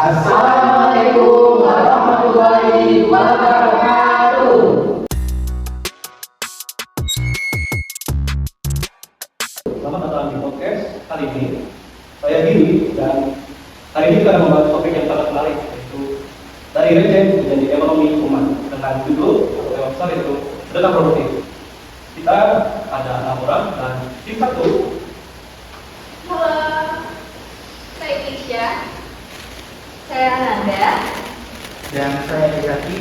Assalamualaikum warahmatullahi wabarakatuh. Selamat datang di podcast kali ini. Saya Billy dan hari ini kita akan membahas topik yang sangat menarik, yaitu dari regen menjadi ekonomi umat dengan judul atau besar itu sedekah produktif. Kita ada 6 orang dan tim 1. Halo, saya Kisha, saya Ananda, Dan saya Zaki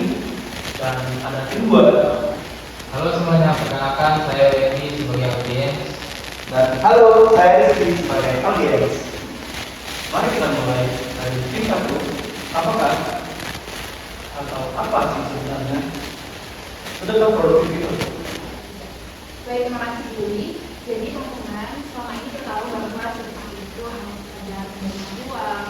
dan ada tim 2. Halo semuanya, perkenalkan saya Reni sebagai audiens. Dan halo, saya Rizky sebagai audiens. Mari kita mulai dari tim 1. Apakah atau apa sih sebenarnya sedekah produktif itu? baik, terima kasih Yuli. Jadi teman-teman, selama ini kita tahu bahwa sedekah itu hanya sekedar memberikan uang,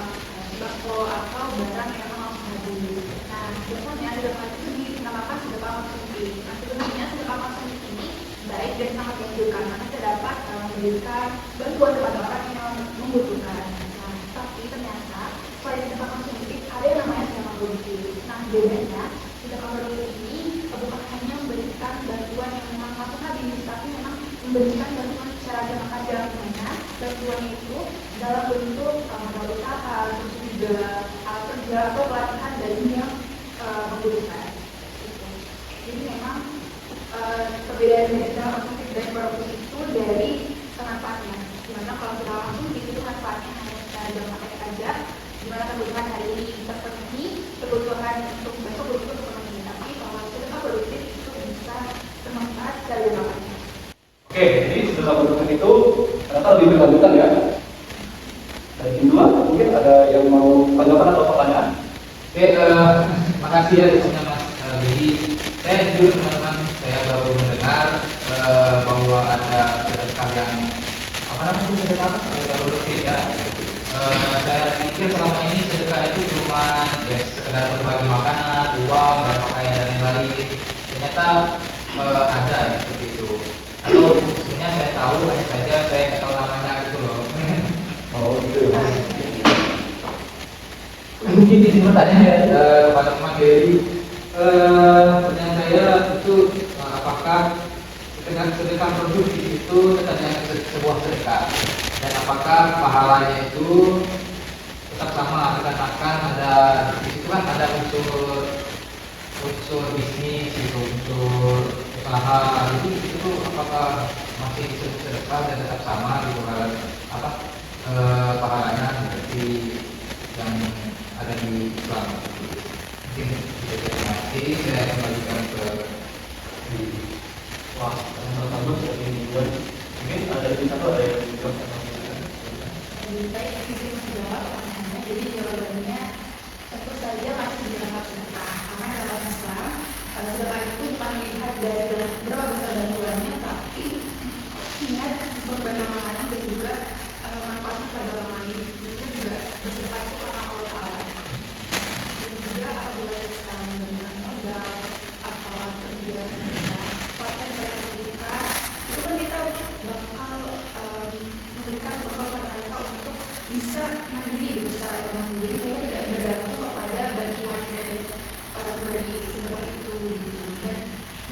sembako atau barang yang memang harus habis. Nah, biasanya sedekah itu dinamakan sedekah konsumtif. Nah, sebenarnya sedekah konsumtif ini baik dan sangat dianjurkan karena kita dapat memberikan bantuan kepada orang yang membutuhkan. Nah, tapi ternyata selain sedekah konsumtif ada yang namanya sedekah produktif. Nah, bedanya sedekah produktif ini bukan hanya memberikan bantuan yang memang langsung habis, tapi memang memberikan bantuan secara jangka panjang. Dimana bantuannya itu dalam bentuk modal usaha, terus juga alat kerja atau pelatihan dari yang membutuhkan. Gitu. Jadi memang perbedaan dari sedekah konsumtif dan produktif itu dari manfaatnya. Dimana kalau sudah langsung itu manfaatnya hanya secara jangka pendek saja, dimana kebutuhan hari ini terpenuhi, kebutuhan untuk besok belum terpenuhi. Tapi kalau sedekah produktif itu bisa bermanfaat secara jangka panjang. Oke, jadi sedekah produktif itu ternyata lebih berkelanjutan ya. Dari tim 2 mungkin ada yang mau tanggapan atau pertanyaan? Oke, makasih ya diskusinya Mas Billy. Saya jujur teman-teman, saya baru mendengar bahwa ada sedekah yang apa namanya sedekah produktif ya. Saya pikir selama ini sedekah itu cuma ya sekedar berbagi makanan, uang, dan pakaian dan lain-lain. Ternyata ada ya seperti itu. Atau khususnya saya tahu hanya saja saya nggak tahu namanya gitu loh. Oh gitu ya. Mungkin di sini tanya ya kepada teman Dewi. Pertanyaan saya itu apakah dengan sedekah produktif itu terkadang sebuah sedekah dan apakah pahalanya itu tetap sama dikatakan ada di situ kan ada unsur bisnis itu unsur usaha itu apakah masih disebut sedekah dan tetap sama gitu apa pahalanya seperti yang ada di Islam. Mungkin bisa terima kasih, saya kembalikan ke di Wah, yang pertama dari tim 2 mungkin ada tim 1 ada yang jawab atau tidak? Lebih baik sisi menjawab pertanyaannya. Jadi jawabannya tentu saja masih dianggap sedekah karena dalam Islam sedekah itu bukan dilihat dari berapa besar bantuannya, tapi ingat berbagi makanan dan juga manfaatnya pada orang lain. Itu juga bersedekah itu karena Allah Taala. Dan juga apabila kita memberikan modal atau kerja konten dari pendidikan, itu kan kita bakal memberikan bekal pada mereka untuk bisa mandiri secara ekonomi. Jadi mereka tidak bergantung kepada bantuan dari pribadi sedekah itu. Dan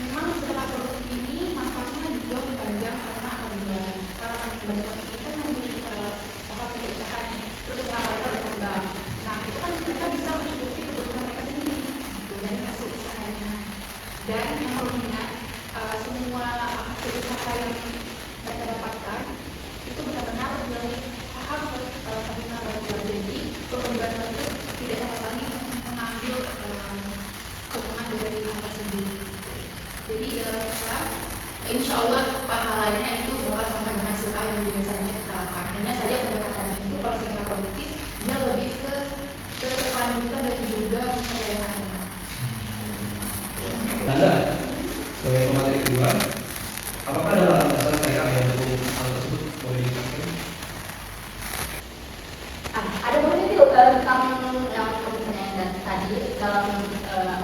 memang sedekah produktif ini manfaatnya juga panjang karena apabila para pengguna itu kan memiliki tahap perusahaan terus usaha mereka berkembang. Nah itu kan mereka bisa mencukupi kebutuhan mereka sendiri gitu, dari hasil usahanya. Dan yang perlu diingat semua hasil usaha yang mereka dapatkan itu benar-benar dari tahap tabungan bantuan. Jadi perubahan itu tidak sama sekali mengambil keuntungan dari mereka sendiri. Jadi dalam Islam, insya Allah pahalanya itu bakal sampai dengan sedekah yang biasanya kita lakukan. Hanya saja pendekatan itu kalau sedekah produktif dia lebih ke kelanjutan dan juga kesehatan. Anda sebagai pemateri kedua, apakah ada alasan dasar mereka yang mendukung hal tersebut? Boleh dijelaskan? Ada banyak itu tentang yang pertanyaan tadi dalam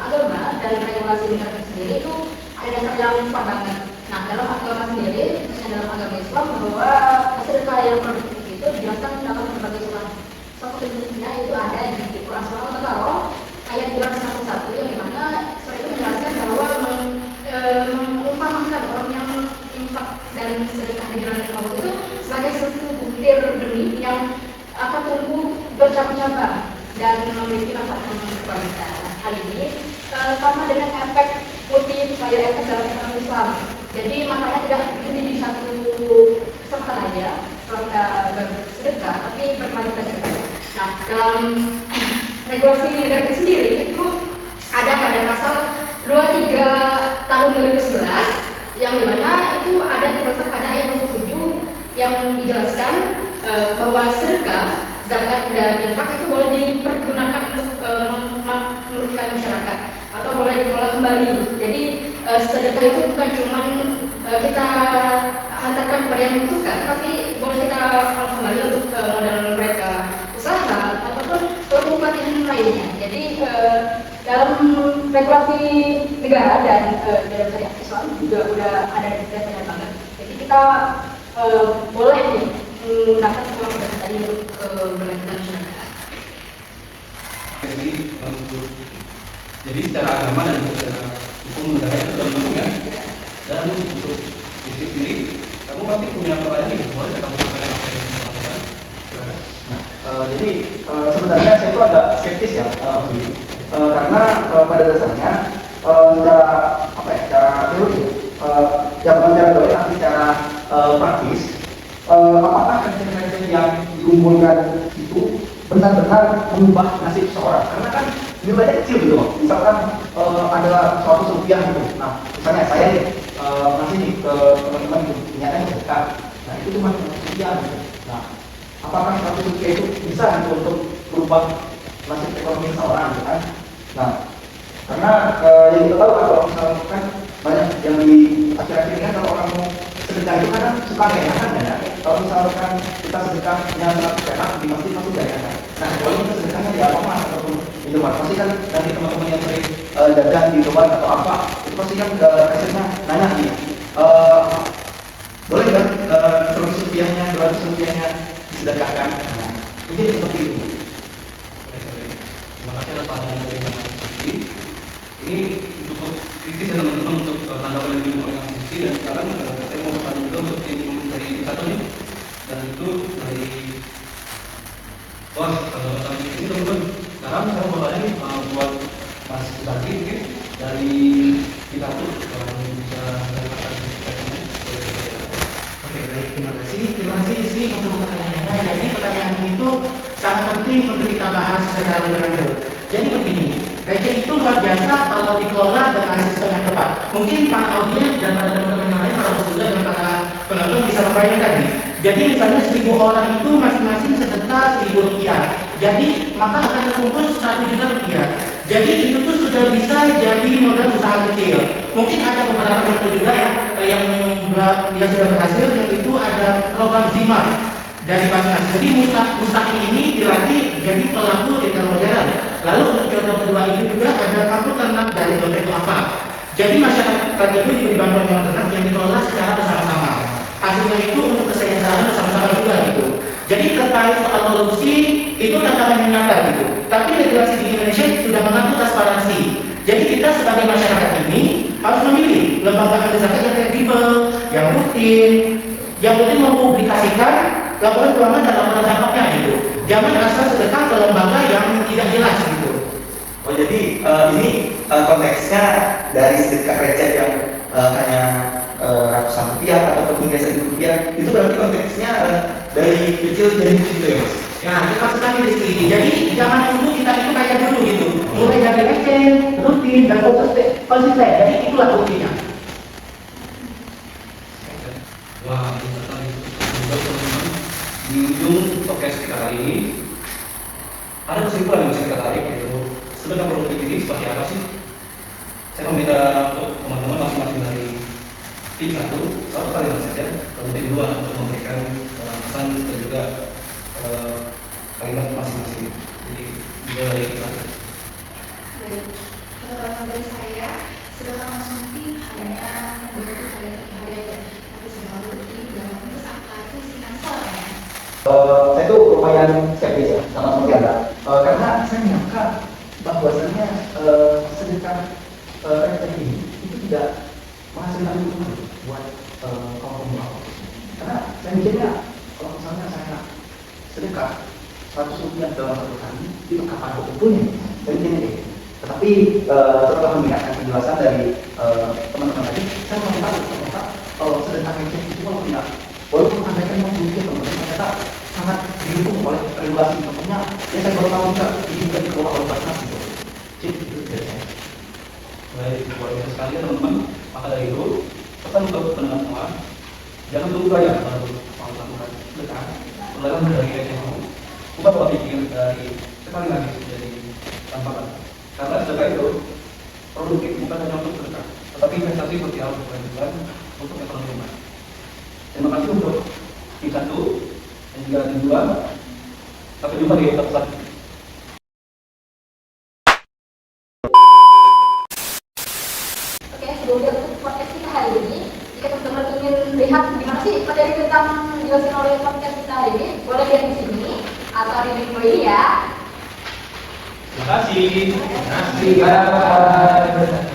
agama dari regulasi negara sendiri itu ada dasar yang kuat banget. Nah dalam agama sendiri, misalnya dalam agama Islam bahwa sedekah yang produktif itu dibilang dan memiliki manfaat yang berkualitas. Hal ini sama dengan efek multiplier efek dalam ekonomi Islam. Jadi makanya tidak berhenti di satu kesempatan aja kalau kita bersedekah, tapi berkualitas juga. Nah, dalam regulasi negara itu sendiri itu ada pada pasal 23 tahun 2011 yang dimana itu ada terletak pada ayat 27 yang dijelaskan bahwa sedekah, zakat dan infak itu boleh dipergunakan untuk merugikan masyarakat atau boleh dikelola kembali. Jadi sedekah itu bukan cuma kita hantarkan kepada yang membutuhkan, tapi boleh kita kelola kembali untuk modal mereka usaha ataupun kebutuhan yang lainnya. Jadi dalam regulasi negara dan dalam syariat Islam juga sudah ada detailnya banget. Jadi kita boleh menggunakan semua produk tadi untuk berlanjutan masyarakat. Jadi secara agama dan secara hukum negara itu sudah mendukung ya. Dan untuk diri sendiri, kamu pasti punya pertanyaan nih, boleh kamu sampaikan apa yang kamu lakukan? Jadi sebenarnya saya itu agak skeptis ya, karena pada dasarnya cara teori, bukan cara teori, tapi secara praktis, apakah kajian-kajian yang dikumpulkan itu benar-benar mengubah nasib seseorang? Karena kan nilainya kecil gitu loh. Misalkan ada suatu rupiah gitu. Nah, misalnya saya nih ngasih nih ke teman-teman gitu, nyatanya sedekah. Nah, itu cuma rupiah gitu. Nah, apakah satu rupiah itu bisa gitu untuk merubah nasib ekonomi seseorang gitu kan? Nah, karena yang kita tahu kalau misalnya kan banyak yang di akhir-akhir ini kan kalau orang mau sedekah itu kadang suka keenakan ya. Kalau misalkan kita sedekahnya enak di masjid pasti gak enak. Nah, kalau kita sedekahnya di Alfamart ataupun Indomaret, pasti kan nanti teman-teman yang sering dagang di Indomaret atau apa, itu pasti kan kasirnya nanya nih, boleh kan 100 rupiahnya, 200 rupiahnya disedekahkan? Nah, mungkin seperti itu. Terima kasih atas pandangan dari Mas. Ini cukup kritis ya teman-teman untuk tanggapan yang dilakukan Mas. Dan sekarang saya mau bertanya juga untuk tim dari satu nih, dan itu dari ini teman-teman. Sekarang saya mau bertanya nih buat Mas Zaki mungkin dari kita tuh yang bisa mendapatkan pertanyaannya. Oke, baik, terima kasih. Terima kasih sih untuk pertanyaannya. Jadi pertanyaan itu sangat penting untuk kita bahas secara lebih lanjut. Jadi begini, receh itu luar biasa kalau dikelola dengan sistem yang tepat. Mungkin para audiens dan para teman-teman yang lain, para peserta dan para penonton bisa membayangkan nih. Jadi misalnya 1000 orang itu masing-masing sedekah 1000 rupiah. Jadi maka akan terkumpul 1 juta rupiah. Jadi itu tuh sudah bisa jadi modal usaha kecil. Mungkin ada beberapa contoh juga ya yang sudah berhasil, yaitu ada program Zimar dari Basnas. Jadi mustaqim ini dilatih jadi pelaku digital modern. Lalu untuk contoh kedua ini juga ada kampung ternak dari dompet apa. Jadi masyarakat itu diberi bantuan yang ternak yang dikelola secara bersama-sama. Hasilnya itu untuk kesejahteraan bersama-sama juga gitu. Jadi terkait soal korupsi itu tantangan yang nyata gitu. Tapi regulasi di Indonesia sudah mengatur transparansi. Jadi kita sebagai masyarakat ini harus memilih lembaga zakat yang kredibel, yang rutin, yang rutin mempublikasikan laporan keuangan dan laporan zakat gitu. Jangan asal sedekah ke lembaga yang tidak jelas gitu. Oh, jadi ini konteksnya dari sedekah receh yang hanya ratusan rupiah ataupun hingga 1000 rupiah, itu berarti konteksnya dari kecil jadi gitu ya Mas? Ya, cepat sekali di sini. Jadi jangan dulu kita itu kayak dulu gitu. Mulai dari receh, rutin dan konsisten. Jadi itulah buktinya. Wah, ini tadi teman-teman di ujung podcast kita kali ini ada kesimpulan yang bisa kita tarik, yaitu sedekah produktif ini seperti apa sih? Saya meminta untuk teman-teman masing-masing dari tim satu kalimat saja, kemudian tim 2 untuk memberikan pesan dan juga kalimat masing-masing. Jadi dari kita. Dari saya, sedekah konsumtif hanya begitu hari aja, tapi sedekah produktif dalam bentuk apa itu finansialnya. Saya tuh lumayan skeptis ya sama seperti Anda, karena saya menyangka bahwasannya sedekah receh ini itu tidak menghasilkan keuntungan buat kaum pemula. Karena saya mikirnya kalau misalnya saya sedekah Rp100 dalam satu hari itu kapan betulnya? Dan gini. Tetapi setelah mendengarkan penjelasan dari teman-teman tadi, saya mau tahu ternyata sedekah receh itu walaupun anda kan mau mungkin teman-teman ternyata sangat didukung oleh regulasi. Contohnya, ya saya baru tahu juga ini juga dikelola oleh Basnas gitu. Jadi itu dari saya. Baik, luar biasa sekali ya teman-teman. Maka dari itu, pesan untuk pendengar semua, jangan tunggu banyak kalau mau melakukan sedekah. Mulailah dari receh mau. Ubah pola pikir dari sekali lagi menjadi tantangan. Karena sedekah itu produktif bukan hanya untuk sedekah, tetapi investasi sosial berkelanjutan untuk ekonomi umat. Terima kasih untuk tim 1 dan juga tim 2. Sampai jumpa di episode Oke, sebelum kita tutup podcast kita hari ini, jika teman-teman ingin lihat gimana sih materi tentang dijelasin oleh podcast kita hari ini, boleh lihat di sini atau di link ini ya. Terima kasih. Terima kasih. Bye.